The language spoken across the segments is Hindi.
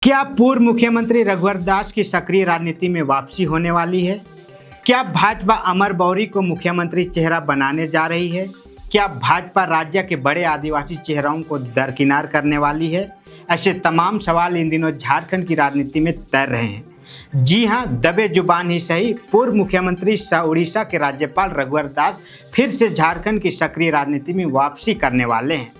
क्या पूर्व मुख्यमंत्री रघुवर दास की सक्रिय राजनीति में वापसी होने वाली है? क्या भाजपा अमर बौरी को मुख्यमंत्री चेहरा बनाने जा रही है? क्या भाजपा राज्य के बड़े आदिवासी चेहरों को दरकिनार करने वाली है? ऐसे तमाम सवाल इन दिनों झारखंड की राजनीति में तैर रहे हैं। जी हां, दबे जुबान ही सही, पूर्व मुख्यमंत्री सह उड़ीसा के राज्यपाल रघुवर दास फिर से झारखंड की सक्रिय राजनीति में वापसी करने वाले हैं।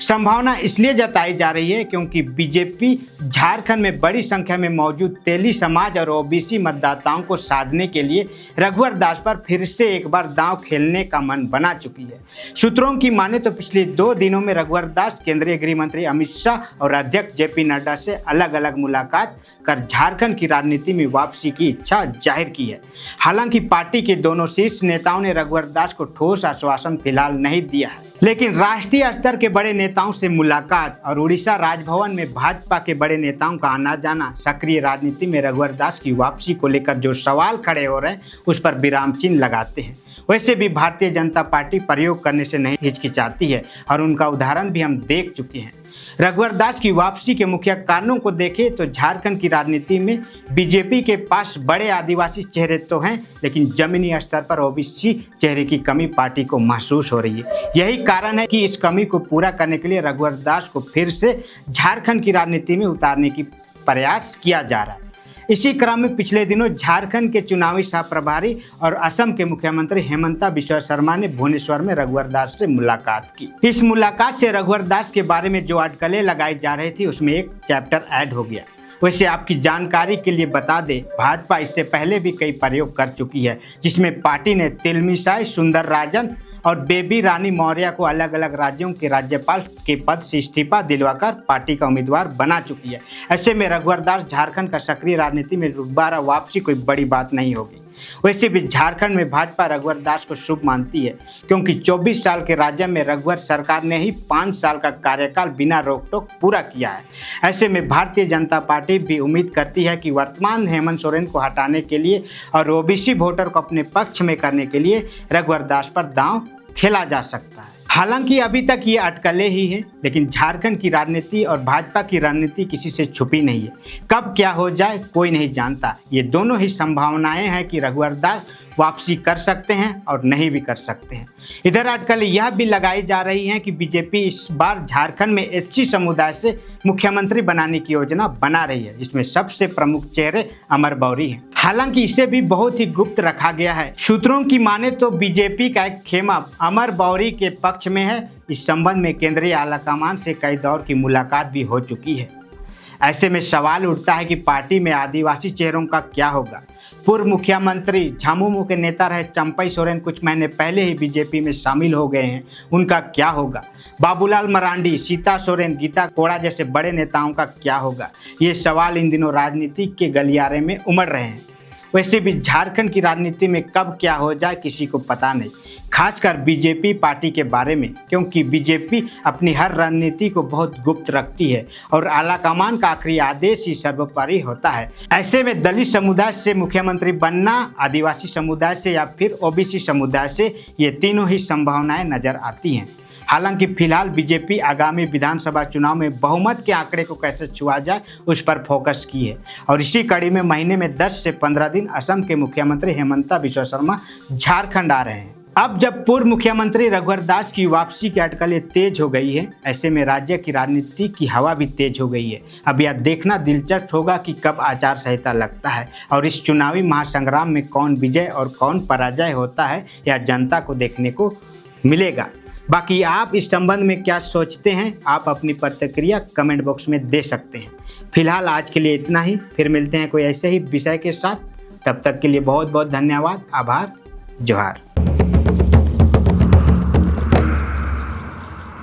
संभावना इसलिए जताई जा रही है क्योंकि बीजेपी झारखंड में बड़ी संख्या में मौजूद तेली समाज और ओबीसी मतदाताओं को साधने के लिए रघुवर दास पर फिर से एक बार दांव खेलने का मन बना चुकी है। सूत्रों की माने तो पिछले 2 दिनों में रघुवर दास केंद्रीय गृह मंत्री अमित शाह और अध्यक्ष जेपी नड्डा से अलग अलग मुलाकात कर झारखंड की राजनीति में वापसी की इच्छा जाहिर की है। हालांकि पार्टी के दोनों शीर्ष नेताओं ने रघुवर दास को ठोस आश्वासन फिलहाल नहीं दिया है, लेकिन राष्ट्रीय स्तर के बड़े नेताओं से मुलाकात और उड़ीसा राजभवन में भाजपा के बड़े नेताओं का आना जाना सक्रिय राजनीति में रघुवर दास की वापसी को लेकर जो सवाल खड़े हो रहे हैं उस पर विराम चिन्ह लगाते हैं। वैसे भी भारतीय जनता पार्टी प्रयोग करने से नहीं हिचकिचाती है और उनका उदाहरण भी हम देख चुके हैं। रघुवर दास की वापसी के मुख्य कारणों को देखें तो झारखंड की राजनीति में बीजेपी के पास बड़े आदिवासी चेहरे तो हैं, लेकिन जमीनी स्तर पर ओबीसी चेहरे की कमी पार्टी को महसूस हो रही है। यही कारण है कि इस कमी को पूरा करने के लिए रघुवर दास को फिर से झारखंड की राजनीति में उतारने की प्रयास किया जा रहा है। इसी क्रम में पिछले दिनों झारखंड के चुनावी सह प्रभारी और असम के मुख्यमंत्री हेमंता बिस्वा शर्मा ने भुवनेश्वर में रघुवर दास से मुलाकात की। इस मुलाकात से रघुवर दास के बारे में जो अटकलें लगाई जा रही थी उसमें एक चैप्टर ऐड हो गया। वैसे आपकी जानकारी के लिए बता दें, भाजपा इससे पहले भी कई प्रयोग कर चुकी है, जिसमें पार्टी ने तिलमिसाई सुंदरराजन और बेबी रानी मौर्य को अलग अलग राज्यों के राज्यपाल के पद से इस्तीफा दिलवाकर पार्टी का उम्मीदवार बना चुकी है। ऐसे में रघुवर दास झारखंड का सक्रिय राजनीति में दोबारा वापसी कोई बड़ी बात नहीं होगी। वैसे भी झारखंड में भाजपा रघुवर दास को शुभ मानती है, क्योंकि 24 साल के राज्य में रघुवर सरकार ने ही 5 साल का कार्यकाल बिना रोक टोक पूरा किया है। ऐसे में भारतीय जनता पार्टी भी उम्मीद करती है कि वर्तमान हेमंत सोरेन को हटाने के लिए और ओबीसी वोटर को अपने पक्ष में करने के लिए रघुवर दास पर दांव खेला जा सकता है। हालांकि अभी तक ये अटकलें ही हैं, लेकिन झारखंड की राजनीति और भाजपा की रणनीति किसी से छुपी नहीं है। कब क्या हो जाए कोई नहीं जानता। ये दोनों ही संभावनाएं हैं कि रघुवर दास वापसी कर सकते हैं और नहीं भी कर सकते हैं। इधर अटकलें यह भी लगाई जा रही हैं कि बीजेपी इस बार झारखंड में एससी समुदाय से मुख्यमंत्री बनाने की योजना बना रही है, जिसमें सबसे प्रमुख चेहरे अमर बौरी हैं। हालांकि इसे भी बहुत ही गुप्त रखा गया है। सूत्रों की माने तो बीजेपी का एक खेमा अमर बौरी के पक्ष में है। इस संबंध में केंद्रीय आलाकमान से कई दौर की मुलाकात भी हो चुकी है। ऐसे में सवाल उठता है कि पार्टी में आदिवासी चेहरों का क्या होगा। पूर्व मुख्यमंत्री झामुमो के नेता रहे चंपई सोरेन कुछ महीने पहले ही बीजेपी में शामिल हो गए हैं, उनका क्या होगा। बाबूलाल मरांडी, सीता सोरेन, गीता कोड़ा जैसे बड़े नेताओं का क्या होगा। ये सवाल इन दिनों राजनीति के गलियारे में उमड़ रहे हैं। वैसे भी झारखंड की राजनीति में कब क्या हो जाए किसी को पता नहीं, खासकर बीजेपी पार्टी के बारे में, क्योंकि बीजेपी अपनी हर रणनीति को बहुत गुप्त रखती है और आलाकमान का आखिरी आदेश ही सर्वोपरि होता है। ऐसे में दलित समुदाय से मुख्यमंत्री बनना, आदिवासी समुदाय से या फिर ओबीसी समुदाय से, ये तीनों ही संभावनाएं नजर आती हैं। हालांकि फिलहाल बीजेपी आगामी विधानसभा चुनाव में बहुमत के आंकड़े को कैसे छुआ जाए उस पर फोकस की है और इसी कड़ी में महीने में 10 से 15 दिन असम के मुख्यमंत्री हेमंता बिस्वा शर्मा झारखंड आ रहे हैं। अब जब पूर्व मुख्यमंत्री रघुवर दास की वापसी की अटकलें तेज हो गई है, ऐसे में राज्य की राजनीति की हवा भी तेज हो गई है। अब यह देखना दिलचस्प होगा कि कब आचार संहिता लगता है और इस चुनावी महासंग्राम में कौन विजय और कौन पराजय होता है, यह जनता को देखने को मिलेगा। बाकी आप इस संबंध में क्या सोचते हैं, आप अपनी प्रतिक्रिया कमेंट बॉक्स में दे सकते हैं। फिलहाल आज के लिए इतना ही, फिर मिलते हैं कोई ऐसे ही विषय के साथ। तब तक के लिए बहुत बहुत धन्यवाद, आभार, जोहार।